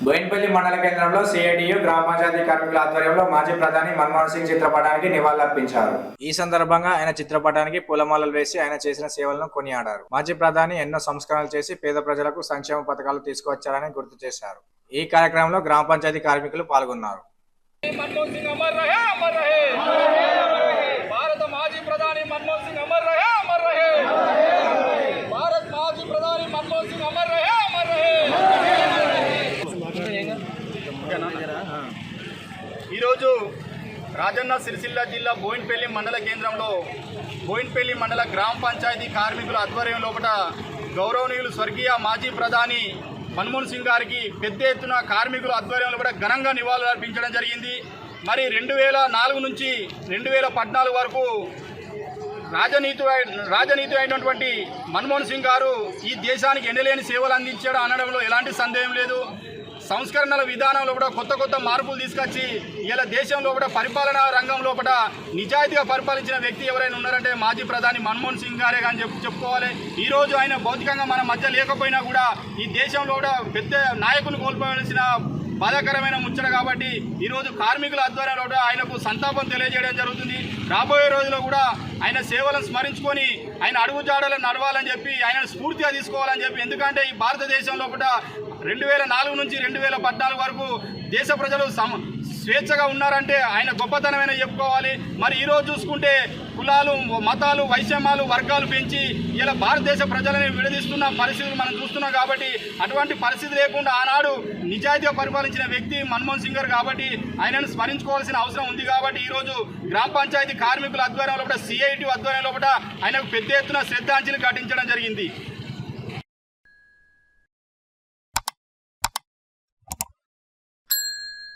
బోయిన్పల్లి మండల కేంద్రంలో సిఐటియు గ్రామ పంచాయతీ కార్మికుల ఆధ్వర్యంలో మాజీ ప్రధాని మన్మోహన్ సింగ్ చిత్రపటానికి నివాళులర్పించారు. ఈ సందర్భంగా ఆయన చిత్రపటానికి పూలమాలలు వేసి ఆయన చేసిన సేవలను కొనియాడారు. మాజీ ప్రధాని ఎన్నో సంస్కరణలు చేసి పేద ప్రజలకు సంక్షేమ పథకాలు తీసుకువచ్చారని గుర్తు చేశారు. ఈ కార్యక్రమంలో గ్రామ పంచాయతీ కార్మికులు పాల్గొన్నారు. ఈరోజు రాజన్న సిరిసిల్ల జిల్లా బోయిన్పల్లి మండల కేంద్రంలో బోయిన్పల్లి మండల గ్రామ పంచాయతీ కార్మికుల ఆధ్వర్యం లోపల గౌరవనీయులు స్వర్గీయ మాజీ ప్రధాని మన్మోహన్ సింగ్ గారికి పెద్ద ఎత్తున కార్మికుల ఆధ్వర్యంలో కూడా ఘనంగా నివాళులు అర్పించడం జరిగింది. మరి 2004 నుంచి 2014 వరకు రాజనీతి అయినటువంటి మన్మోహన్ సింగ్ గారు ఈ దేశానికి ఎన్నలేని సేవలు అందించడం అనడంలో ఎలాంటి సందేహం లేదు. సంస్కరణల విధానంలో కూడా కొత్త మార్పులు తీసుకొచ్చి ఇలా దేశంలో కూడా పరిపాలనా రంగంలో కూడా నిజాయితీగా పరిపాలించిన వ్యక్తి ఎవరైనా ఉన్నారంటే మాజీ ప్రధాని మన్మోహన్ సింగ్ గారే కానీ చెప్పుకోవాలి. ఈరోజు ఆయన భౌతికంగా మన మధ్య లేకపోయినా కూడా ఈ దేశంలో కూడా పెద్ద నాయకులు కోల్పోవలసిన బాధాకరమైన ముచ్చట కాబట్టి ఈరోజు కార్మికుల ఆధ్వర్యంలో కూడా ఆయనకు సంతాపం తెలియజేయడం జరుగుతుంది. రాబోయే రోజుల్లో కూడా ఆయన సేవలను స్మరించుకొని ఆయన అడుగుజాడలను నడవాలని చెప్పి ఆయనను స్ఫూర్తిగా తీసుకోవాలని చెప్పి, ఎందుకంటే ఈ భారతదేశంలో కూడా 2004 నుంచి 2014 వరకు దేశ ప్రజలు స్వేచ్ఛగా ఉన్నారంటే ఆయన గొప్పతనమైన చెప్పుకోవాలి. మరి ఈరోజు చూసుకుంటే కులాలు, మతాలు, వైషమ్యాలు, వర్గాలు పెంచి ఇలా భారతదేశ ప్రజలని విడదీస్తున్న పరిస్థితులు మనం చూస్తున్నాం. కాబట్టి అటువంటి పరిస్థితి లేకుండా ఆనాడు నిజాయితీగా పరిపాలించిన వ్యక్తి మన్మోహన్ సింగ్ గారు కాబట్టి ఆయనను స్మరించుకోవాల్సిన అవసరం ఉంది. కాబట్టి ఈరోజు గ్రామ పంచాయతీ కార్మికుల ఆధ్వర్యంలో సిఐటి ఆధ్వర్యంలో ఆయనకు పెద్ద ఎత్తున శ్రద్ధాంజలి ఘటించడం జరిగింది.